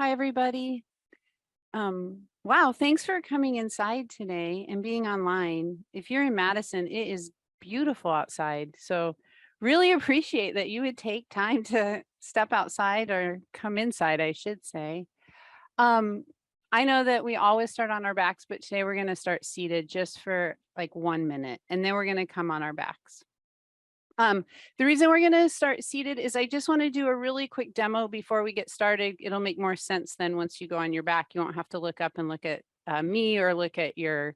Hi, everybody. Wow, thanks for coming inside today and being online. If you're in Madison, it is beautiful outside. So really appreciate that you would take time to step outside or come inside, I should say. Um, I know that we always start on our backs, but today we're going to start seated just for like 1 minute, and then we're going to come on our backs. The reason we're gonna start seated is I just want to do a really quick demo before we get started. It'll make more sense then once you go on your back. You won't have to look up and look at me or look at your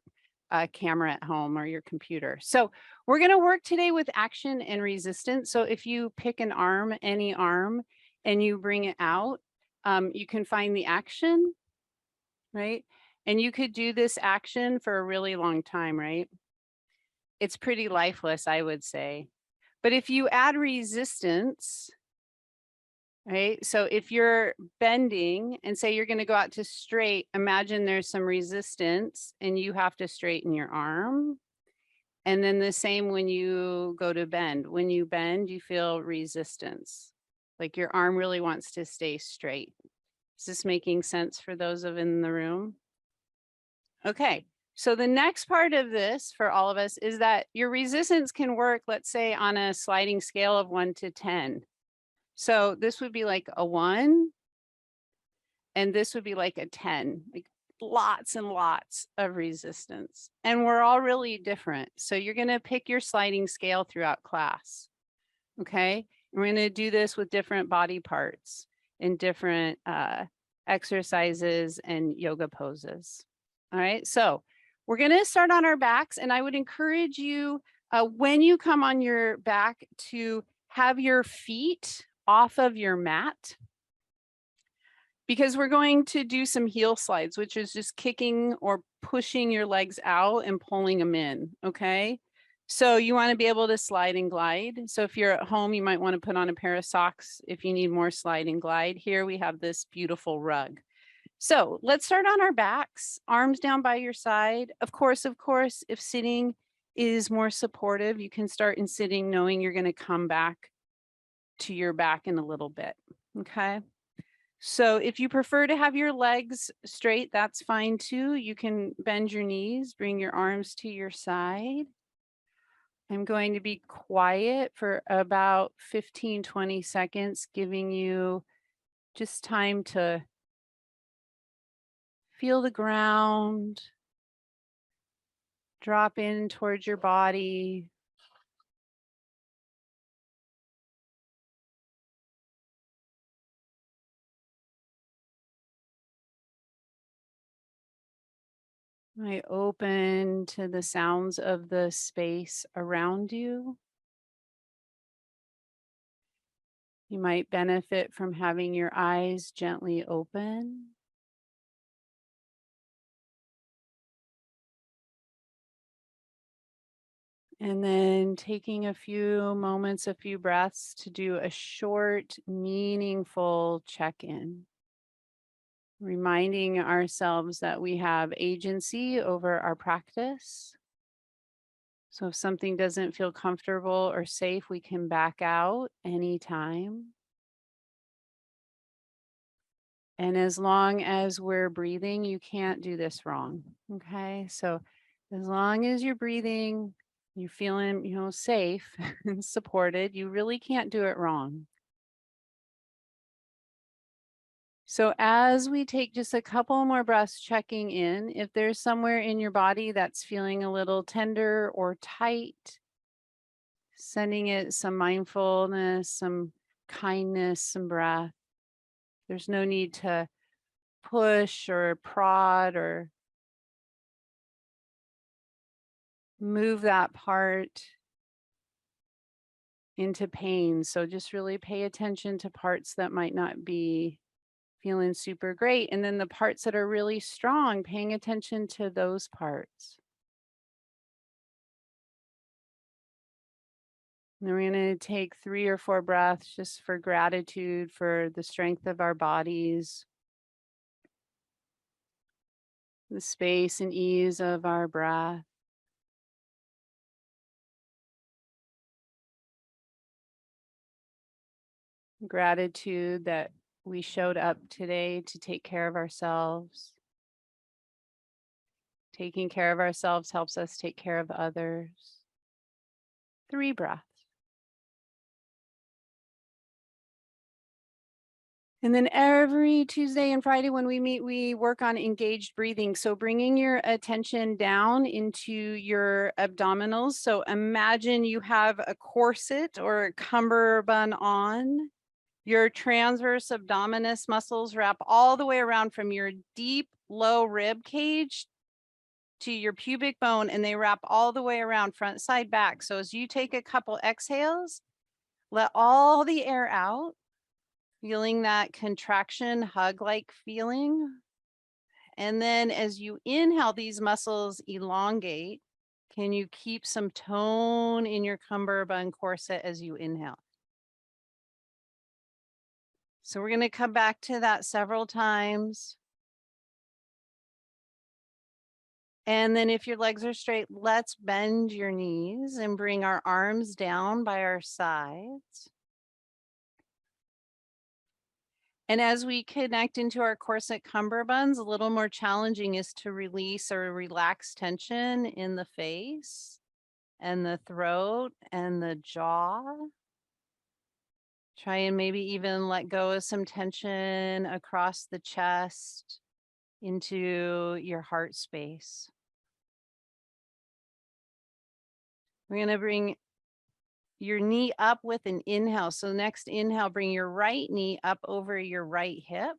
camera at home or your computer. So we're gonna work today with action and resistance. So if you pick an arm, any arm, and you bring it out, you can find the action, right? And you could do this action for a really long time, right? It's pretty lifeless, I would say. But if you add resistance, right? So if you're bending and say you're going to go out to straight, imagine there's some resistance and you have to straighten your arm. And then the same when you go to bend. When you bend, you feel resistance. Like your arm really wants to stay straight. Is this making sense for those of in the room? Okay. So the next part of this for all of us is that your resistance can work, let's say, on a sliding scale of 1 to 10. So this would be like a 1, and this would be like a 10, like lots and lots of resistance. And we're all really different. So you're going to pick your sliding scale throughout class. Okay. We're going to do this with different body parts and different exercises and yoga poses. All right. So we're going to start on our backs, and I would encourage you when you come on your back to have your feet off of your mat, because we're going to do some heel slides, which is just kicking or pushing your legs out and pulling them in. Okay. So you want to be able to slide and glide. So if you're at home, you might want to put on a pair of socks if you need more slide and glide. Here we have this beautiful rug. So let's start on our backs, arms down by your side. Of course, if sitting is more supportive, you can start in sitting knowing you're going to come back to your back in a little bit. Okay. So if you prefer to have your legs straight, that's fine too. You can bend your knees, bring your arms to your side. I'm going to be quiet for about 15-20 seconds, giving you just time to feel the ground, drop in towards your body. Might open to the sounds of the space around you. You might benefit from having your eyes gently open. And then taking a few moments, a few breaths to do a short, meaningful check-in. Reminding ourselves that we have agency over our practice. So if something doesn't feel comfortable or safe, we can back out anytime. And as long as we're breathing, you can't do this wrong. Okay. So as long as you're breathing, you're feeling, safe and supported, you really can't do it wrong. So as we take just a couple more breaths checking in, if there's somewhere in your body that's feeling a little tender or tight, sending it some mindfulness, some kindness, some breath. There's no need to push or prod or move that part into pain. So just really pay attention to parts that might not be feeling super great. And then the parts that are really strong, paying attention to those parts. And then we're going to take 3 or 4 breaths just for gratitude for the strength of our bodies, the space and ease of our breath. Gratitude that we showed up today to take care of ourselves. Taking care of ourselves helps us take care of others. 3 breaths. And then every Tuesday and Friday when we meet, we work on engaged breathing. So bringing your attention down into your abdominals. So imagine you have a corset or a cummerbund on. Your transverse abdominis muscles wrap all the way around from your deep low rib cage to your pubic bone, and they wrap all the way around front, side, back. So as you take a couple exhales, let all the air out, feeling that contraction, hug-like feeling. And then as you inhale, these muscles elongate. Can you keep some tone in your cummerbund corset as you inhale? So we're going to come back to that several times. And then if your legs are straight, let's bend your knees and bring our arms down by our sides. And as we connect into our corset cummerbunds, a little more challenging is to release or relax tension in the face and the throat and the jaw. Try and maybe even let go of some tension across the chest into your heart space. We're going to bring your knee up with an inhale. So next inhale, bring your right knee up over your right hip.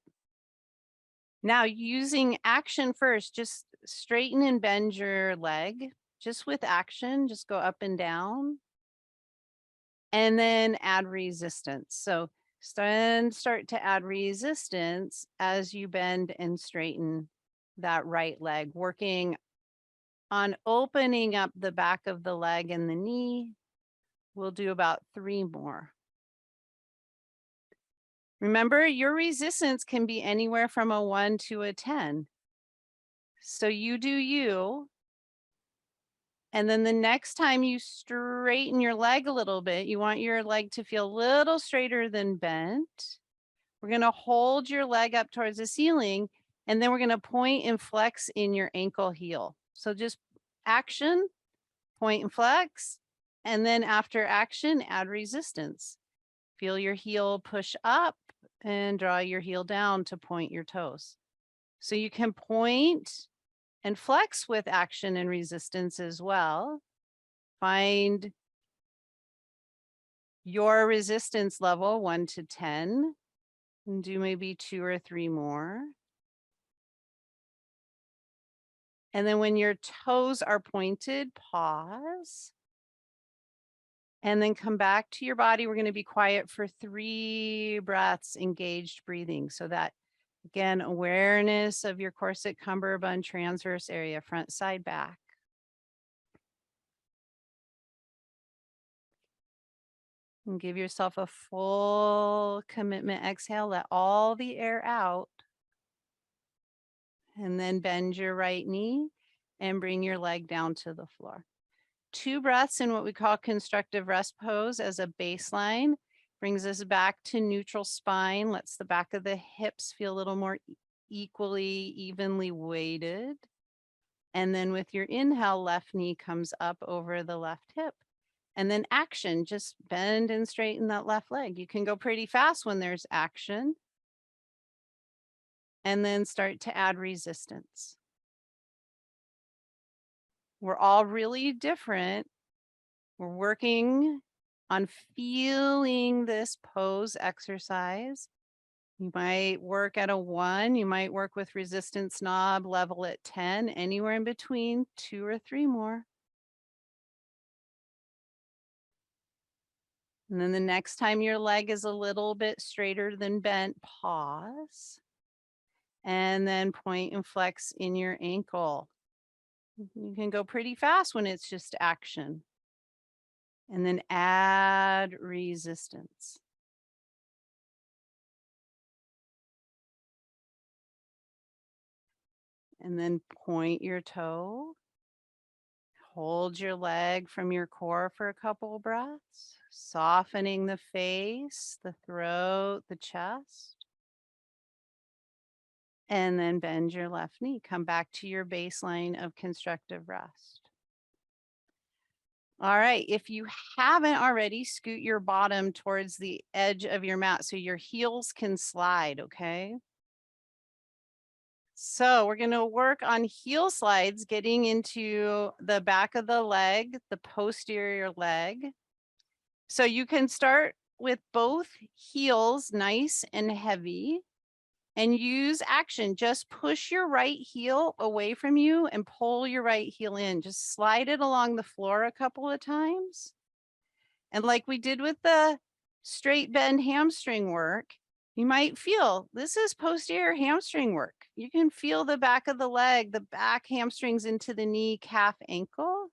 Now using action first, just straighten and bend your leg. Just with action, just go up and down. And then add resistance. So start to add resistance as you bend and straighten that right leg, working on opening up the back of the leg and the knee. We'll do about 3 more. Remember, your resistance can be anywhere from a 1 to a 10. So you do you. And then the next time you straighten your leg a little bit, you want your leg to feel a little straighter than bent. We're going to hold your leg up towards the ceiling, and then we're going to point and flex in your ankle heel. So just action, point and flex, and then after action, add resistance. Feel your heel push up and draw your heel down to point your toes. So you can point and flex with action and resistance as well. Find your resistance level 1 to 10 and do maybe 2 or 3 more. And then when your toes are pointed, pause. And then come back to your body. We're going to be quiet for 3 breaths, engaged breathing. So that, again, awareness of your corset, cummerbund, transverse area, front, side, back. And give yourself a full commitment exhale. Let all the air out. And then bend your right knee and bring your leg down to the floor. 2 breaths in what we call constructive rest pose as a baseline. Brings us back to neutral spine. Lets the back of the hips feel a little more evenly weighted. And then with your inhale, left knee comes up over the left hip. And then action, just bend and straighten that left leg. You can go pretty fast when there's action. And then start to add resistance. We're all really different. We're working on feeling this pose exercise. You might work at a 1, you might work with resistance knob level at 10, anywhere in between, 2 or 3 more. And then the next time your leg is a little bit straighter than bent, pause. And then point and flex in your ankle. You can go pretty fast when it's just action. And then add resistance. And then point your toe. Hold your leg from your core for a couple breaths, softening the face, the throat, the chest. And then bend your left knee. Come back to your baseline of constructive rest. All right, if you haven't already, scoot your bottom towards the edge of your mat so your heels can slide, okay? So we're gonna work on heel slides, getting into the back of the leg, the posterior leg. So you can start with both heels nice and heavy and use action. Just push your right heel away from you and pull your right heel in. Just slide it along the floor a couple of times. And like we did with the straight bend hamstring work, you might feel this is posterior hamstring work. You can feel the back of the leg, the back hamstrings into the knee, calf, ankle,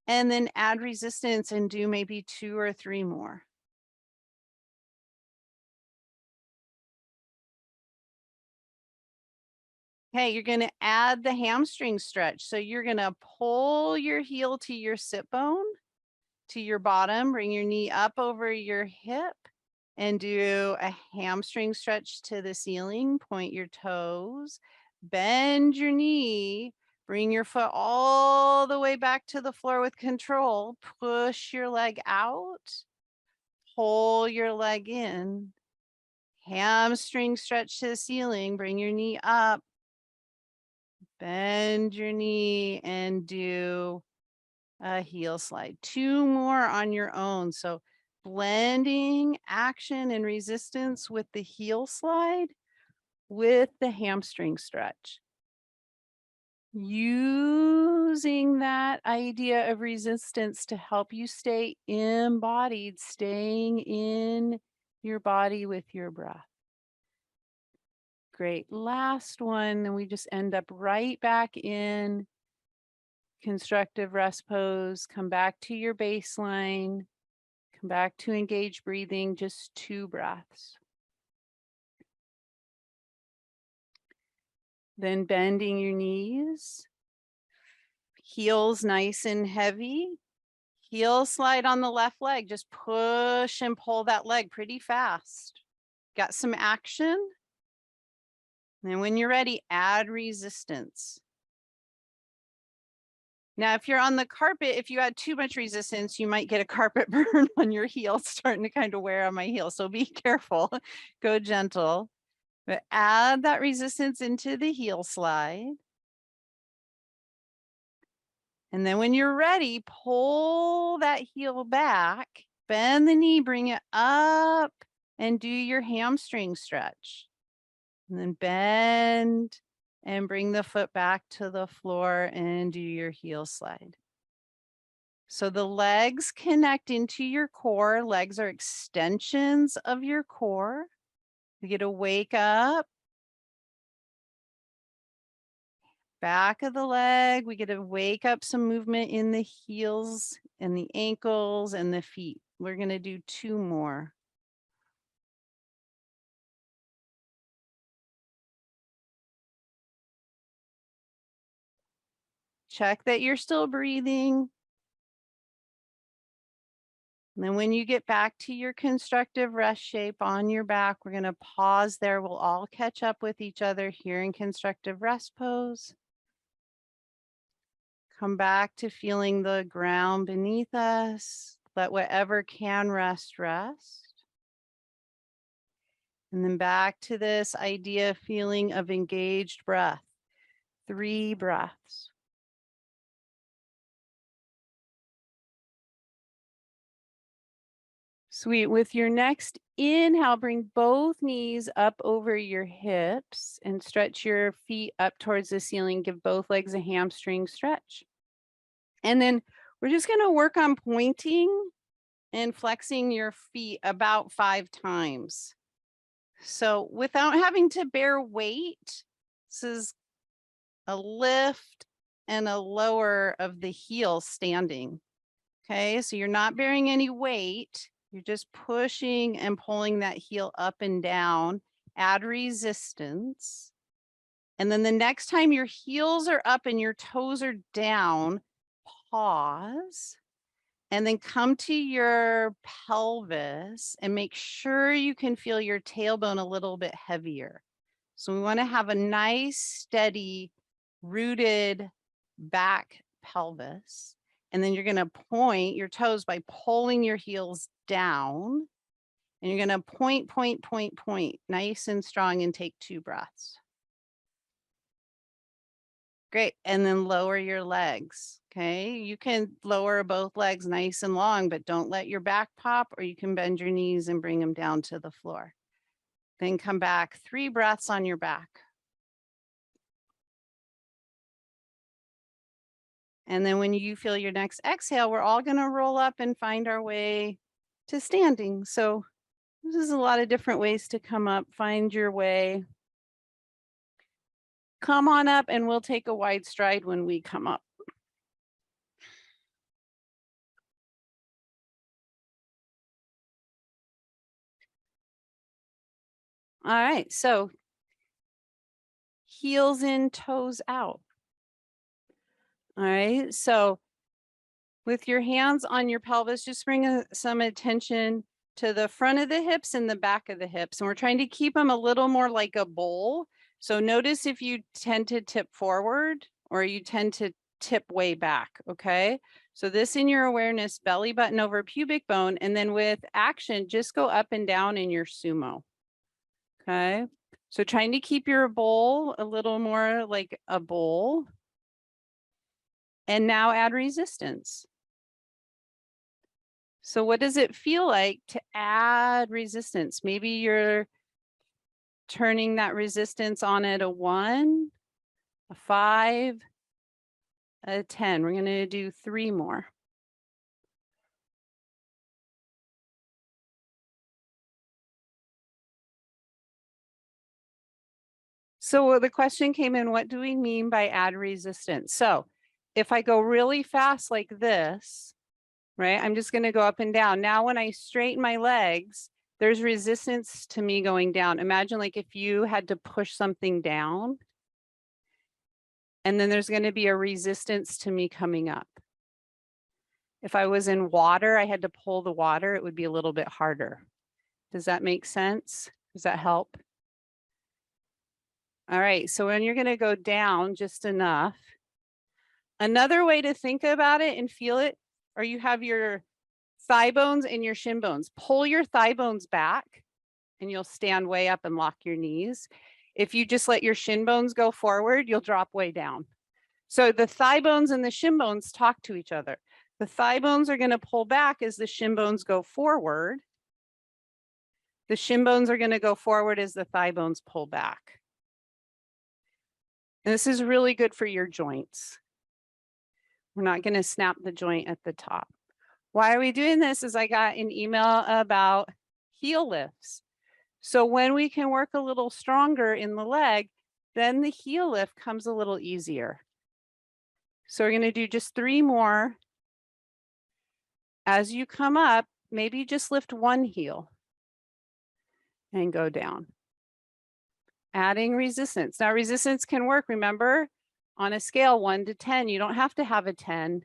and then add resistance and do maybe 2 or 3 more. Okay, you're going to add the hamstring stretch. So you're going to pull your heel to your sit bone, to your bottom, bring your knee up over your hip and do a hamstring stretch to the ceiling. Point your toes, bend your knee, bring your foot all the way back to the floor with control. Push your leg out, pull your leg in, hamstring stretch to the ceiling, bring your knee up, bend your knee and do a heel slide. 2 more on your own. So blending action and resistance with the heel slide with the hamstring stretch. Using that idea of resistance to help you stay embodied, staying in your body with your breath. Great. Last one, and we just end up right back in constructive rest pose. Come back to your baseline. Come back to engaged breathing, just 2 breaths. Then bending your knees, heels nice and heavy. Heel slide on the left leg, just push and pull that leg pretty fast. Got some action. And when you're ready, add resistance. Now, if you're on the carpet, if you add too much resistance, you might get a carpet burn on your heel, starting to kind of wear on my heel. So be careful, go gentle, but add that resistance into the heel slide. And then when you're ready, pull that heel back, bend the knee, bring it up, and do your hamstring stretch. And then bend and bring the foot back to the floor and do your heel slide. So the legs connect into your core. Legs are extensions of your core. You get to wake up. Back of the leg, we get to wake up some movement in the heels and the ankles and the feet. We're going to do 2 more. Check that you're still breathing. And then when you get back to your constructive rest shape on your back, we're going to pause there. We'll all catch up with each other here in constructive rest pose. Come back to feeling the ground beneath us. Let whatever can rest, rest. And then back to this idea feeling of engaged breath. 3 breaths. Sweet. With your next inhale, bring both knees up over your hips and stretch your feet up towards the ceiling. Give both legs a hamstring stretch. And then we're just going to work on pointing and flexing your feet about 5 times. So without having to bear weight, this is a lift and a lower of the heel standing. Okay, so you're not bearing any weight. You're just pushing and pulling that heel up and down. Add resistance. And then the next time your heels are up and your toes are down, pause. And then come to your pelvis and make sure you can feel your tailbone a little bit heavier. So we want to have a nice, steady, rooted back pelvis. And then you're going to point your toes by pulling your heels down. And you're going to point, point, point, point, nice and strong, and take 2 breaths. Great. And then lower your legs. Okay. You can lower both legs nice and long, but don't let your back pop, or you can bend your knees and bring them down to the floor. Then come back, 3 breaths on your back. And then when you feel your next exhale, we're all going to roll up and find our way to standing. So this is a lot of different ways to come up. Find your way. Come on up, and we'll take a wide stride when we come up. All right, so heels in, toes out. All right, so with your hands on your pelvis, just bring some attention to the front of the hips and the back of the hips. And we're trying to keep them a little more like a bowl. So notice if you tend to tip forward or you tend to tip way back, okay? So this in your awareness, belly button over pubic bone, and then with action, just go up and down in your sumo, okay? So trying to keep your bowl a little more like a bowl. And now add resistance. So what does it feel like to add resistance? Maybe you're turning that resistance on at a 1, a 5, a 10. We're going to do 3 more. So the question came in, what do we mean by add resistance? So if I go really fast like this, right, I'm just going to go up and down. Now, when I straighten my legs, there's resistance to me going down. Imagine like if you had to push something down, and then there's going to be a resistance to me coming up. If I was in water, I had to pull the water, it would be a little bit harder. Does that make sense? Does that help? All right, so when you're going to go down just enough, another way to think about it and feel it, or you have your thigh bones and your shin bones. Pull your thigh bones back and you'll stand way up and lock your knees. If you just let your shin bones go forward, you'll drop way down. So the thigh bones and the shin bones talk to each other. The thigh bones are going to pull back as the shin bones go forward. The shin bones are going to go forward as the thigh bones pull back. And this is really good for your joints. We're not going to snap the joint at the top. Why are we doing this? Is I got an email about heel lifts. So when we can work a little stronger in the leg, then the heel lift comes a little easier. So we're going to do just 3 more. As you come up, maybe just lift 1 heel and go down. Adding resistance. Now resistance can work, remember, on a scale 1 to 10. You don't have to have a 10.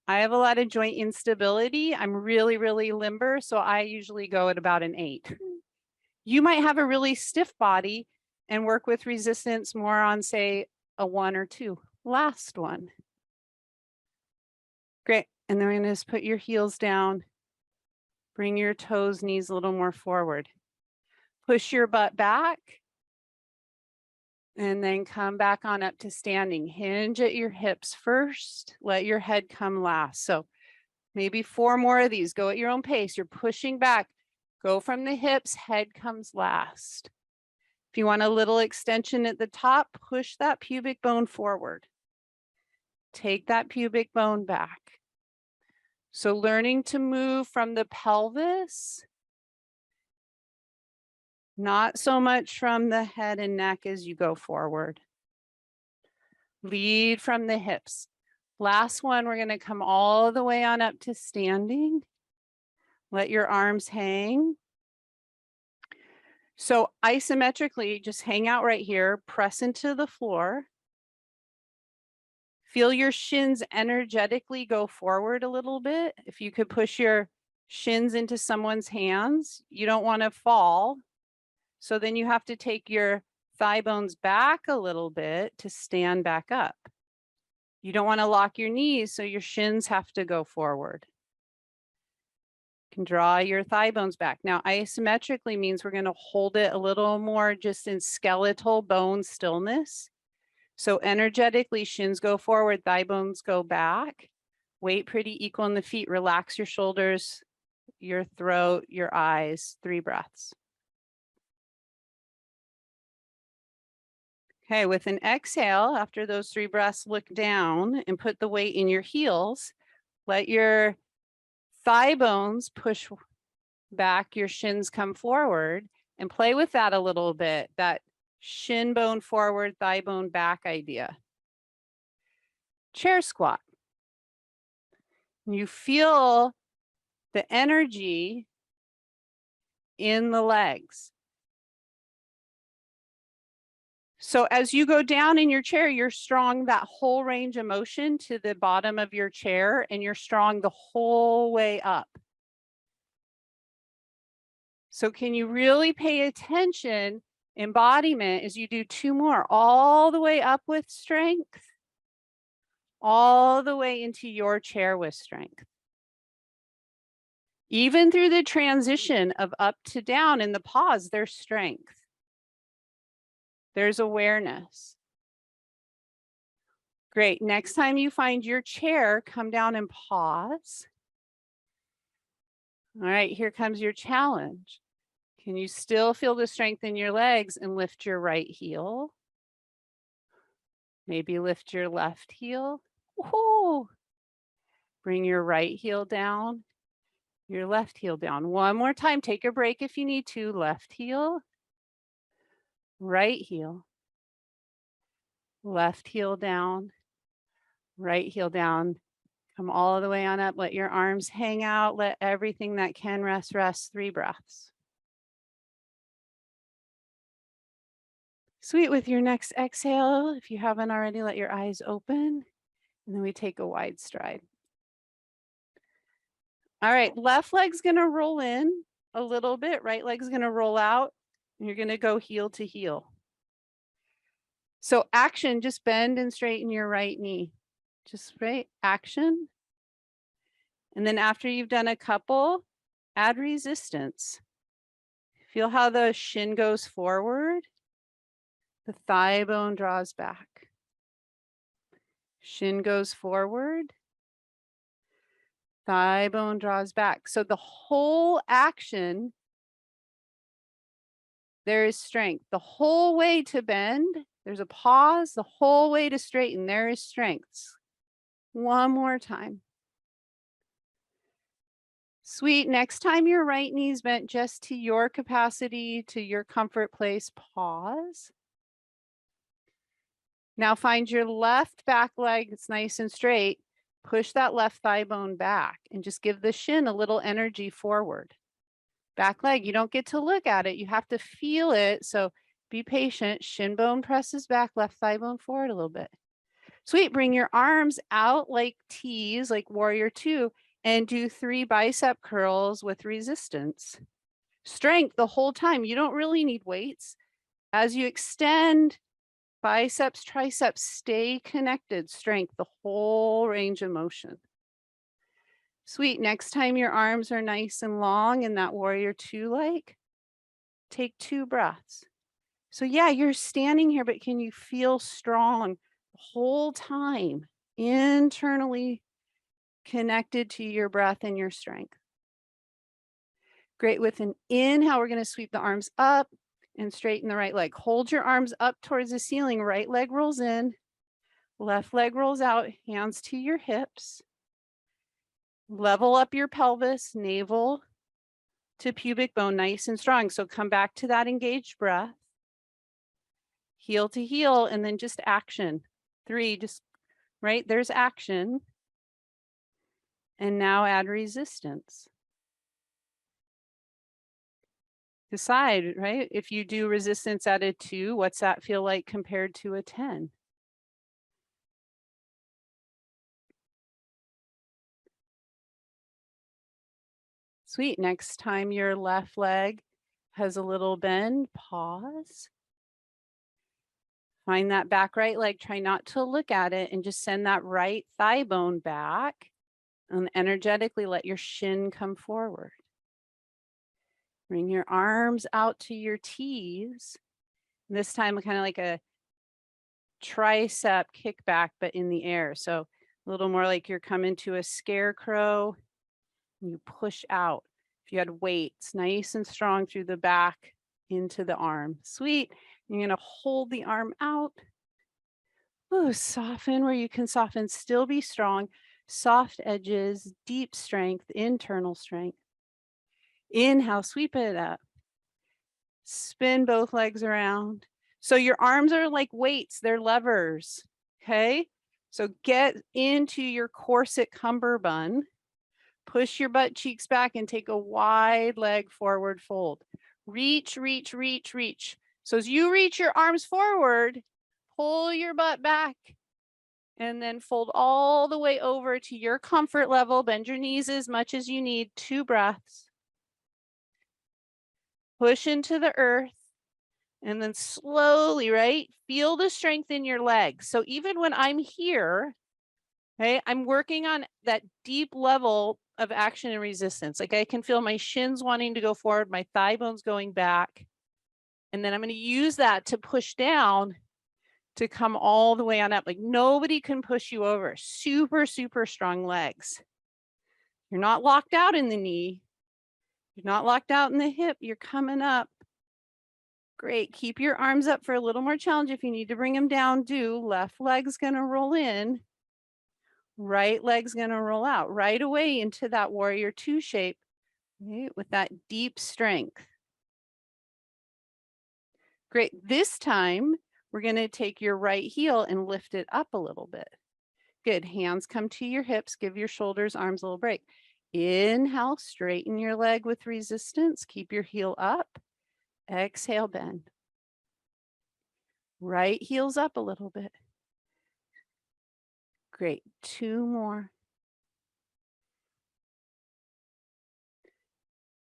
I have a lot of joint instability. I'm really, really limber, so I usually go at about an 8. You might have a really stiff body and work with resistance more on, say, a 1 or 2. Last one. Great. And then we're going to just put your heels down. Bring your toes, knees a little more forward. Push your butt back. And then come back on up to standing. Hinge at your hips first. Let your head come last. So maybe 4 more of these. Go at your own pace. You're pushing back. Go from the hips. Head comes last. If you want a little extension at the top, push that pubic bone forward. Take that pubic bone back. So learning to move from the pelvis, not so much from the head and neck as you go forward. Lead from the hips. Last one, we're going to come all the way on up to standing. Let your arms hang. So isometrically, just hang out right here, press into the floor. Feel your shins energetically go forward a little bit. If you could push your shins into someone's hands. You don't want to fall. So then you have to take your thigh bones back a little bit to stand back up. You don't want to lock your knees, so your shins have to go forward. You can draw your thigh bones back. Now, isometrically means we're going to hold it a little more just in skeletal bone stillness. So energetically, shins go forward, thigh bones go back. Weight pretty equal in the feet. Relax your shoulders, your throat, your eyes. 3 breaths. Okay, with an exhale, after those 3 breaths, look down and put the weight in your heels. Let your thigh bones push back, your shins come forward, and play with that a little bit, that shin bone forward, thigh bone back idea. Chair squat. You feel the energy in the legs. So as you go down in your chair, you're strong that whole range of motion to the bottom of your chair, and you're strong the whole way up. So can you really pay attention, embodiment, as you do 2 more, all the way up with strength, all the way into your chair with strength. Even through the transition of up to down in the pause, there's strength. There's awareness. Great. Next time you find your chair, come down and pause. All right, here comes your challenge. Can you still feel the strength in your legs and lift your right heel? Maybe lift your left heel. Woohoo! Bring your right heel down, your left heel down. One more time. Take a break if you need to. Left heel, right heel, left heel down, right heel down. Come all the way on up. Let your arms hang out. Let everything that can rest, rest. 3 breaths. Sweet. With your next exhale, if you haven't already, let your eyes open. And then we take a wide stride. All right, left leg's gonna roll in a little bit, right leg's gonna roll out, and you're gonna go heel to heel. So action, just bend and straighten your right knee. Just right, action. And then after you've done a couple, add resistance. Feel how the shin goes forward, the thigh bone draws back. Shin goes forward, thigh bone draws back. So the whole action, there is strength. The whole way to bend, there's a pause. The whole way to straighten, there is strength. One more time. Sweet. Next time your right knee's bent just to your capacity, to your comfort place, pause. Now find your left back leg. It's nice and straight. Push that left thigh bone back and just give the shin a little energy forward. Back leg, you don't get to look at it. You have to feel it. So be patient. Shin bone presses back, left thigh bone forward a little bit. Sweet. Bring your arms out like T's, like warrior 2, and do 3 bicep curls with resistance. Strength the whole time. You don't really need weights. As you extend, biceps, triceps, stay connected. Strength the whole range of motion. Sweet. Next time your arms are nice and long in that warrior 2 like, take 2 breaths. So yeah, you're standing here, but can you feel strong the whole time, internally connected to your breath and your strength? Great. With an inhale, we're going to sweep the arms up and straighten the right leg. Hold your arms up towards the ceiling. Right leg rolls in, left leg rolls out, hands to your hips. Level up your pelvis, navel to pubic bone, nice and strong. So come back to that engaged breath. Heel to heel, and then just action. 3, just right, there's action. And now add resistance. Decide, right? If you do resistance at a 2, what's that feel like compared to a 10? Sweet. Next time your left leg has a little bend, pause. Find that back right leg. Try not to look at it and just send that right thigh bone back and energetically let your shin come forward. Bring your arms out to your T's. This time, kind of like a tricep kickback, but in the air. So a little more like you're coming to a scarecrow. You push out. If you had weights, nice and strong through the back into the arm. Sweet. You're going to hold the arm out. Ooh, soften where you can soften, still be strong. Soft edges, deep strength, internal strength. Inhale, sweep it up. Spin both legs around. So your arms are like weights, they're levers, okay? So get into your corset cummerbund. Push your butt cheeks back and take a wide leg forward fold. Reach, reach, reach, reach. So as you reach your arms forward, pull your butt back and then fold all the way over to your comfort level. Bend your knees as much as you need. 2 breaths. Push into the earth and then slowly, right? Feel the strength in your legs. So even when I'm here, okay, I'm working on that deep level of action and resistance. Like I can feel my shins wanting to go forward, my thigh bones going back. And then I'm going to use that to push down to come all the way on up. Like nobody can push you over. Super, super strong legs. You're not locked out in the knee. You're not locked out in the hip. You're coming up. Great. Keep your arms up for a little more challenge. If you need to bring them down, do. Left leg's going to roll in. Right leg's going to roll out right away into that warrior 2 shape, right, with that deep strength. Great. This time, we're going to take your right heel and lift it up a little bit. Good. Hands come to your hips. Give your shoulders, arms a little break. Inhale, straighten your leg with resistance. Keep your heel up. Exhale, bend. Right heel's up a little bit. Great. 2 more.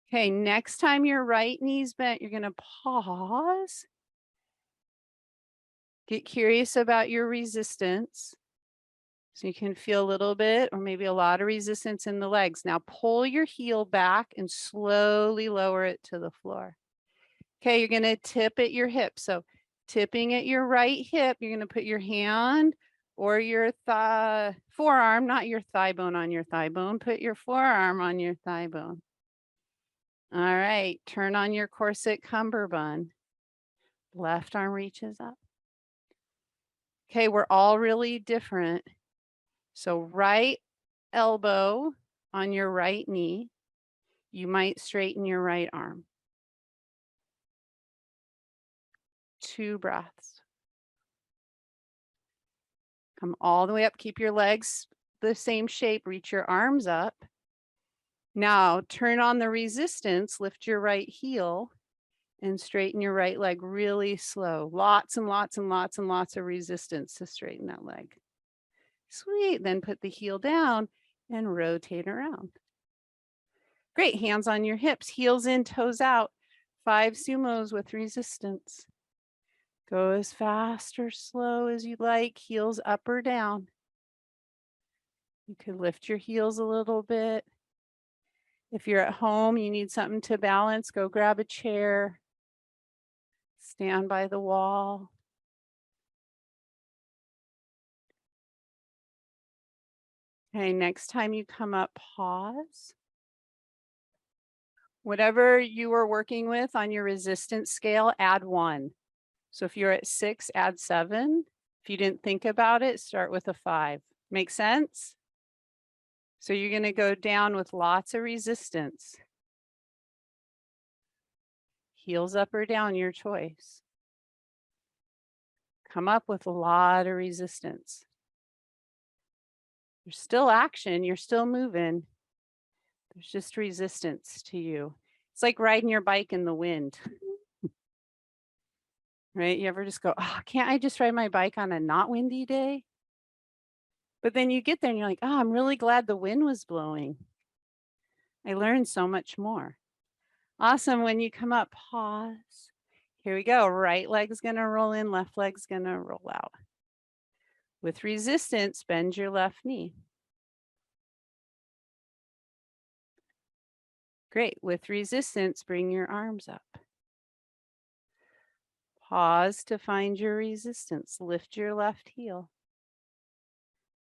Okay, next time your right knee's bent, you're going to pause. Get curious about your resistance. So you can feel a little bit or maybe a lot of resistance in the legs. Now pull your heel back and slowly lower it to the floor. Okay, you're going to tip at your hip. So tipping at your right hip, you're going to put your hand or your forearm, not your thigh bone on your thigh bone. Put your forearm on your thigh bone. All right, turn on your corset cummerbund. Left arm reaches up. Okay, we're all really different. So right elbow on your right knee, you might straighten your right arm. 2 breaths. Come all the way up, keep your legs the same shape, reach your arms up. Now turn on the resistance, lift your right heel and straighten your right leg really slow. Lots and lots and lots and lots of resistance to straighten that leg. Sweet, then put the heel down and rotate around. Great, hands on your hips, heels in, toes out. 5 sumos with resistance. Go as fast or slow as you like, heels up or down. You could lift your heels a little bit. If you're at home, you need something to balance, go grab a chair. Stand by the wall. Okay, next time you come up, pause. Whatever you are working with on your resistance scale, add 1. So if you're at 6, add 7. If you didn't think about it, start with a 5. Make sense? So you're going to go down with lots of resistance. Heels up or down, your choice. Come up with a lot of resistance. There's still action, you're still moving. There's just resistance to you. It's like riding your bike in the wind. Right? You ever just go, oh, can't I just ride my bike on a not windy day? But then you get there and you're like, oh, I'm really glad the wind was blowing. I learned so much more. Awesome. When you come up, pause. Here we go. Right leg's going to roll in, left leg's going to roll out. With resistance, bend your left knee. Great. With resistance, bring your arms up. Pause to find your resistance. Lift your left heel.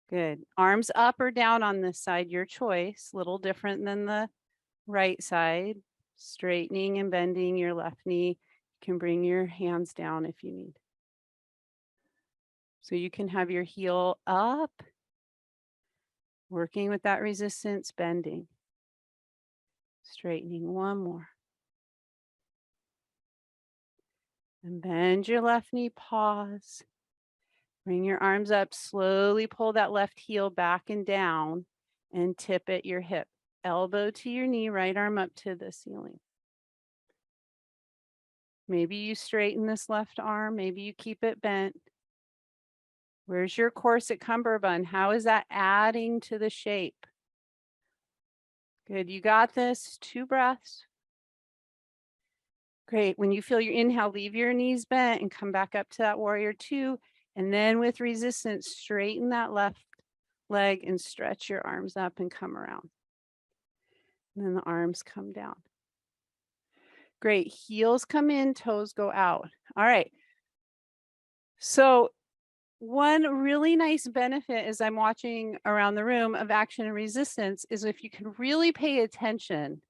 Good. Arms up or down on this side, your choice. Little different than the right side. Straightening and bending your left knee. You can bring your hands down if you need. So you can have your heel up, working with that resistance, bending, straightening. One more. And bend your left knee, pause. Bring your arms up, slowly pull that left heel back and down and tip at your hip. Elbow to your knee, right arm up to the ceiling. Maybe you straighten this left arm, maybe you keep it bent. Where's your corset cummerbund? How is that adding to the shape? Good, you got this. 2 breaths. Great, when you feel your inhale, leave your knees bent and come back up to that warrior 2. And then with resistance, straighten that left leg and stretch your arms up and come around. And then the arms come down. Great, heels come in, toes go out. All right. So one really nice benefit as I'm watching around the room of action and resistance is if you can really pay attention,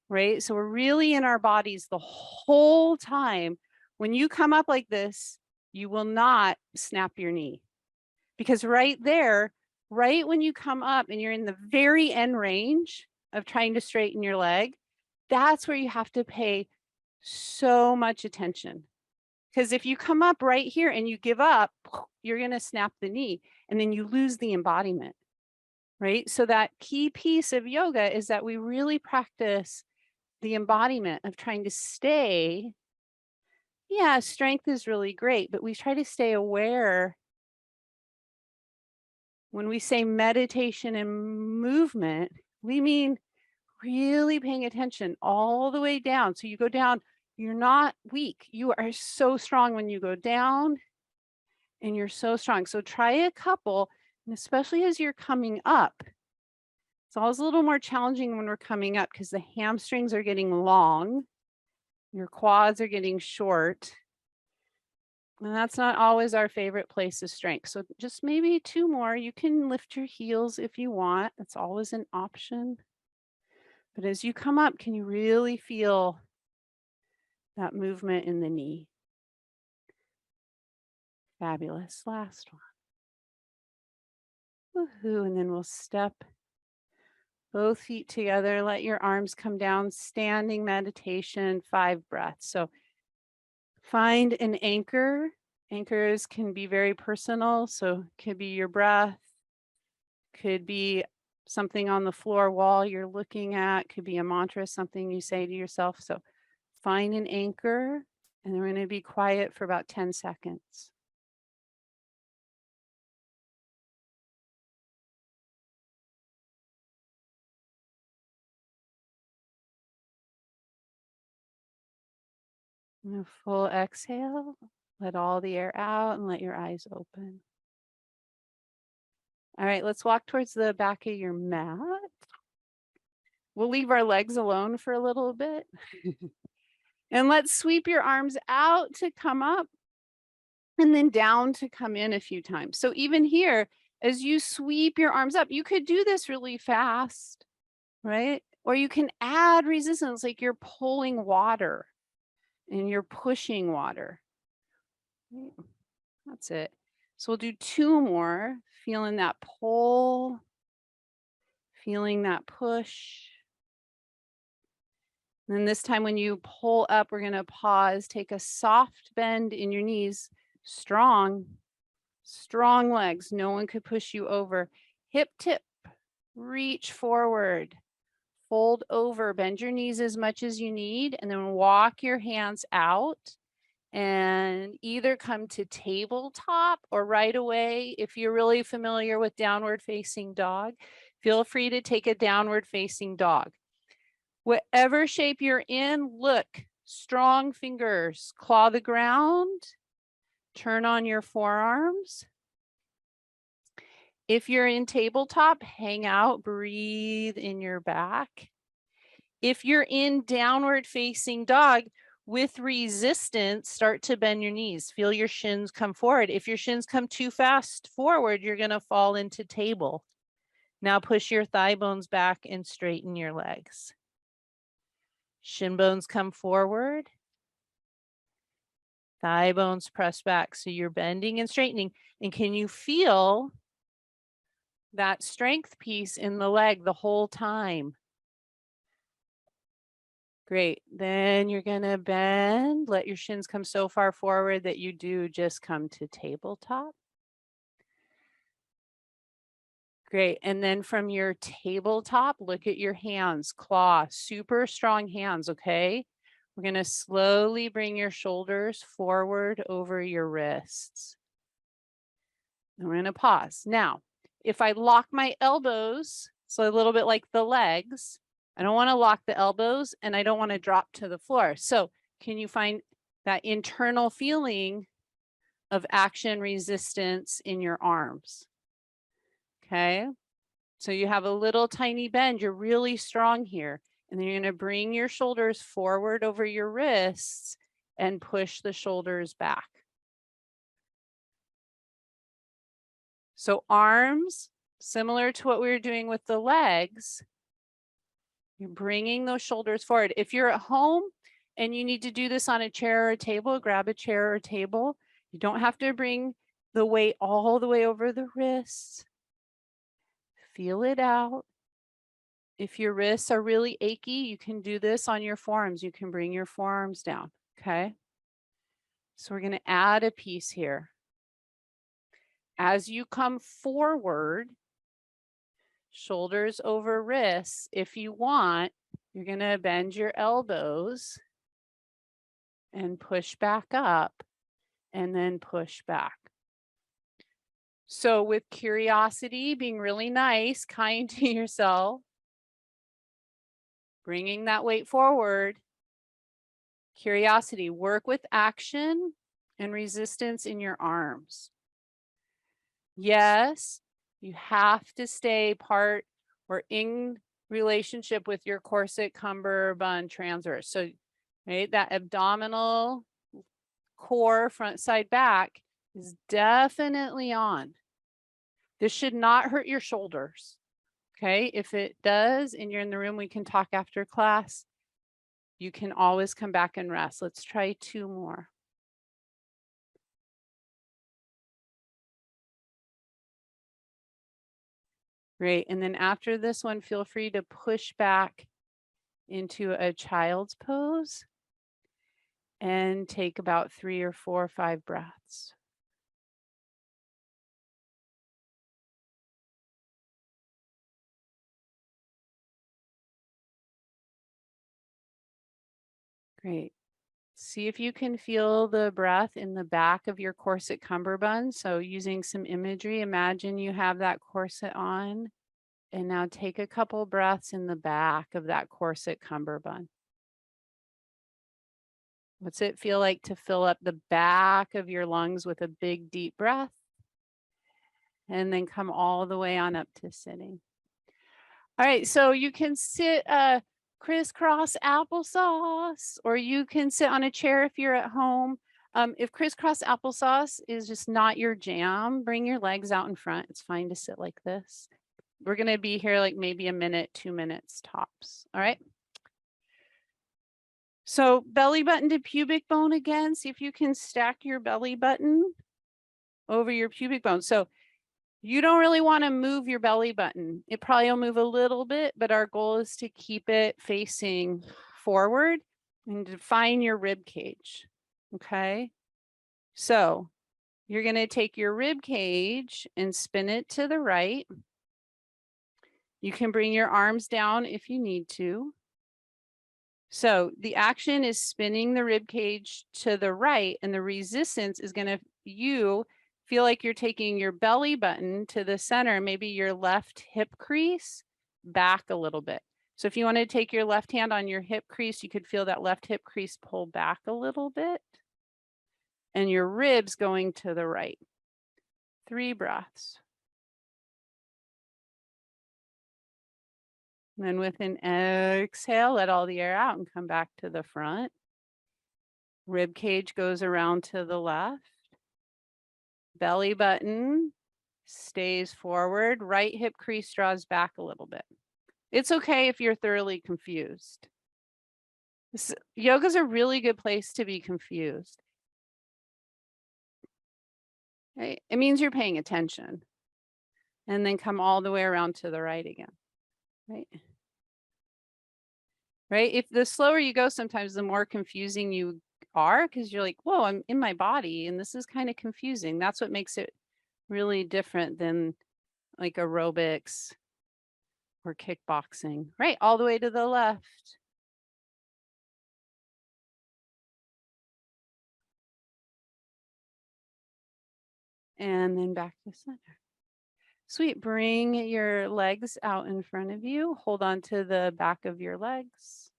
right? So we're really in our bodies the whole time. When you come up like this, you will not snap your knee. Because right there, right when you come up and you're in the very end range of trying to straighten your leg, that's where you have to pay so much attention. Because if you come up right here and you give up, you're going to snap the knee and then you lose the embodiment, right? So that key piece of yoga is that we really practice the embodiment of trying to stay. Yeah, strength is really great, but we try to stay aware. When we say meditation and movement, we mean really paying attention all the way down. So you go down, you're not weak. You are so strong when you go down and you're so strong. So try a couple, and especially as you're coming up. It's always a little more challenging when we're coming up because the hamstrings are getting long, your quads are getting short. And that's not always our favorite place of strength. So just maybe 2 more. You can lift your heels if you want. It's always an option. But as you come up, can you really feel that movement in the knee? Fabulous. Last one. Woohoo. And then we'll step both feet together. Let your arms come down. Standing meditation, 5 breaths. So find an anchor. Anchors can be very personal. So it could be your breath, could be something on the floor wall you're looking at, could be a mantra, something you say to yourself. So find an anchor, and then we're going to be quiet for about 10 seconds. And a full exhale, let all the air out and let your eyes open. All right, let's walk towards the back of your mat. We'll leave our legs alone for a little bit. And let's sweep your arms out to come up and then down to come in a few times. So even here, as you sweep your arms up, you could do this really fast, right? Or you can add resistance like you're pulling water and you're pushing water. That's it. So we'll do 2 more, feeling that pull, feeling that push. And then this time when you pull up, we're going to pause, take a soft bend in your knees, strong legs. No one could push you over. Hip tip, reach forward, fold over, bend your knees as much as you need, and then walk your hands out and either come to tabletop or right away. If you're really familiar with downward facing dog, feel free to take a downward facing dog. Whatever shape you're in, look, strong fingers, claw the ground, turn on your forearms. If you're in tabletop, hang out, breathe in your back. If you're in downward facing dog, with resistance, start to bend your knees. Feel your shins come forward. If your shins come too fast forward, you're going to fall into table. Now push your thigh bones back and straighten your legs. Shin bones come forward. Thigh bones press back. So you're bending and straightening. And can you feel that strength piece in the leg the whole time? Great. Then you're going to bend. Let your shins come so far forward that you do just come to tabletop. Great. And then from your tabletop, look at your hands, claw, super strong hands, okay? We're going to slowly bring your shoulders forward over your wrists. And we're going to pause. Now, if I lock my elbows, so a little bit like the legs, I don't want to lock the elbows and I don't want to drop to the floor. So can you find that internal feeling of action resistance in your arms? Okay. So you have a little tiny bend. You're really strong here. And then you're going to bring your shoulders forward over your wrists and push the shoulders back. So arms, similar to what we were doing with the legs, you're bringing those shoulders forward. If you're at home and you need to do this on a chair or a table, grab a chair or a table. You don't have to bring the weight all the way over the wrists. Feel it out. If your wrists are really achy, you can do this on your forearms. You can bring your forearms down, okay? So we're going to add a piece here. As you come forward, shoulders over wrists, if you want, you're going to bend your elbows and push back up and then push back. So with curiosity, being really nice, kind to yourself, bringing that weight forward, curiosity, work with action and resistance in your arms. Yes, you have to stay part or in relationship with your corset, cummerbund, transverse. So, right, that abdominal core, front, side, back is definitely on. This should not hurt your shoulders. Okay, if it does and you're in the room, we can talk after class. You can always come back and rest. Let's try 2 more. Great. And then after this one, feel free to push back into a child's pose and take about 3 or 4 or 5 breaths. Great. See if you can feel the breath in the back of your corset cummerbund. So using some imagery, imagine you have that corset on. And now take a couple breaths in the back of that corset cummerbund. What's it feel like to fill up the back of your lungs with a big deep breath? And then come all the way on up to sitting. All right, so you can sit crisscross applesauce, or you can sit on a chair if you're at home. If crisscross applesauce is just not your jam, bring your legs out in front. It's fine to sit like this. We're going to be here like maybe a minute, 2 minutes tops. All right. So belly button to pubic bone again. See if you can stack your belly button over your pubic bone. So you don't really want to move your belly button. It probably will move a little bit, but our goal is to keep it facing forward and define your rib cage. Okay. So you're going to take your rib cage and spin it to the right. You can bring your arms down if you need to. So the action is spinning the rib cage to the right, and the resistance is going to you feel like you're taking your belly button to the center, maybe your left hip crease back a little bit. So if you want to take your left hand on your hip crease, you could feel that left hip crease pull back a little bit and your ribs going to the right. 3 breaths. And then with an exhale, let all the air out and come back to the front. Rib cage goes around to the left. Belly button stays forward. Right hip crease draws back a little bit. It's okay if you're thoroughly confused. Yoga's a really good place to be confused. Right? It means you're paying attention. And then come all the way around to the right again. Right? Right? If the slower you go, sometimes the more confusing you are because you're like, whoa, I'm in my body and this is kind of confusing. That's what makes it really different than like aerobics or kickboxing. Right? All the way to the left. And then back to center. Sweet. Bring your legs out in front of you. Hold on to the back of your legs.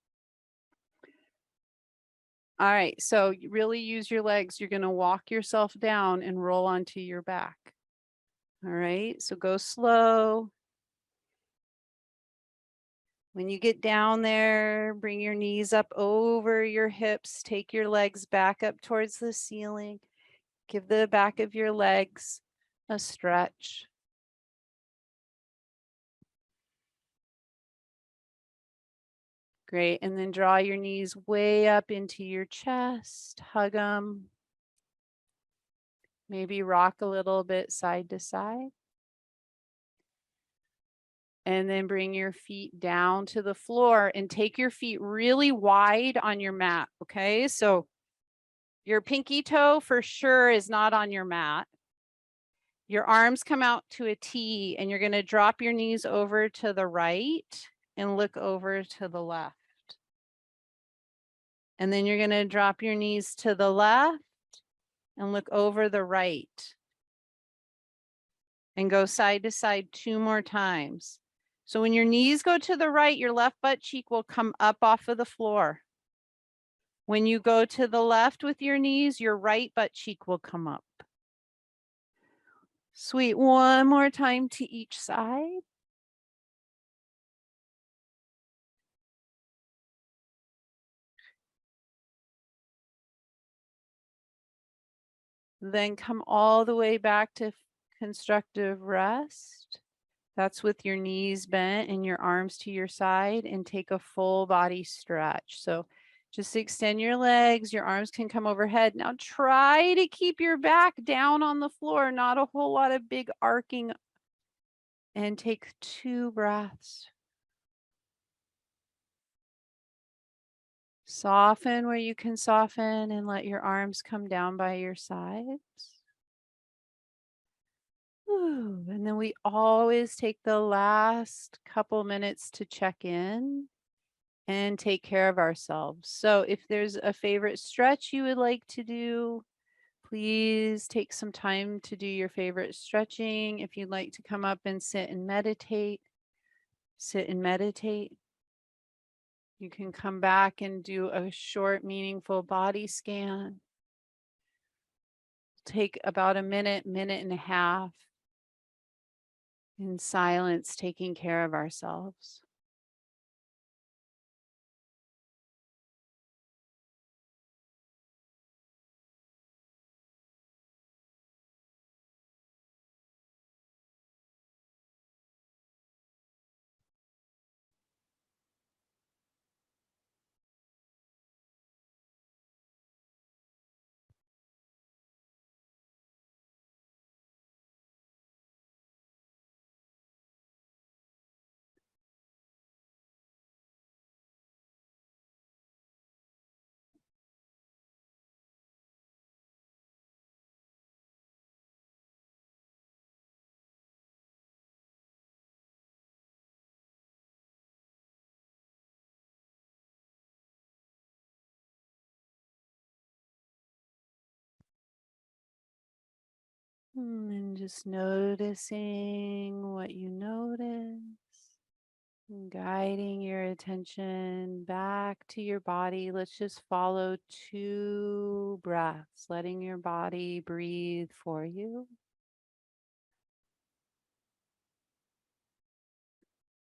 All right. So you really use your legs. You're going to walk yourself down and roll onto your back. All right. So go slow. When you get down there, bring your knees up over your hips. Take your legs back up towards the ceiling. Give the back of your legs a stretch. Great. And then draw your knees way up into your chest. Hug them. Maybe rock a little bit side to side. And then bring your feet down to the floor and take your feet really wide on your mat. Okay. So your pinky toe for sure is not on your mat. Your arms come out to a T and you're going to drop your knees over to the right and look over to the left. And then you're going to drop your knees to the left and look over the right. And go side to side 2 more times. So when your knees go to the right, your left butt cheek will come up off of the floor. When you go to the left with your knees, your right butt cheek will come up. Sweet. 1 more time to each side. Then come all the way back to constructive rest. That's with your knees bent and your arms to your side, and take a full body stretch. So just extend your legs, your arms can come overhead. Now try to keep your back down on the floor, not a whole lot of big arcing. And take 2 breaths. Soften where you can soften and let your arms come down by your sides. Ooh, and then we always take the last couple minutes to check in and take care of ourselves. So if there's a favorite stretch you would like to do, please take some time to do your favorite stretching. If you'd like to come up and sit and meditate, sit and meditate. You can come back and do a short, meaningful body scan. Take about a minute, minute and a half in silence, taking care of ourselves. And just noticing what you notice. Guiding your attention back to your body. Let's just follow 2 breaths, letting your body breathe for you.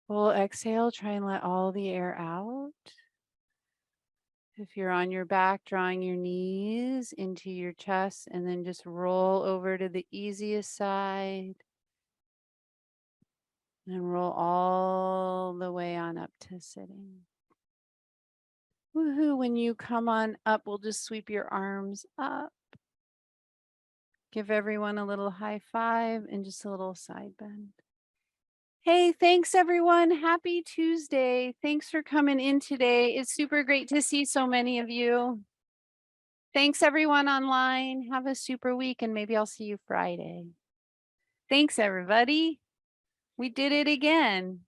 Full exhale, try and let all the air out. If you're on your back, drawing your knees into your chest and then just roll over to the easiest side and roll all the way on up to sitting. Woohoo, when you come on up, we'll just sweep your arms up. Give everyone a little high five and just a little side bend. Hey, thanks everyone. Happy Tuesday. Thanks for coming in today. It's super great to see so many of you. Thanks everyone online. Have a super week and maybe I'll see you Friday. Thanks everybody. We did it again.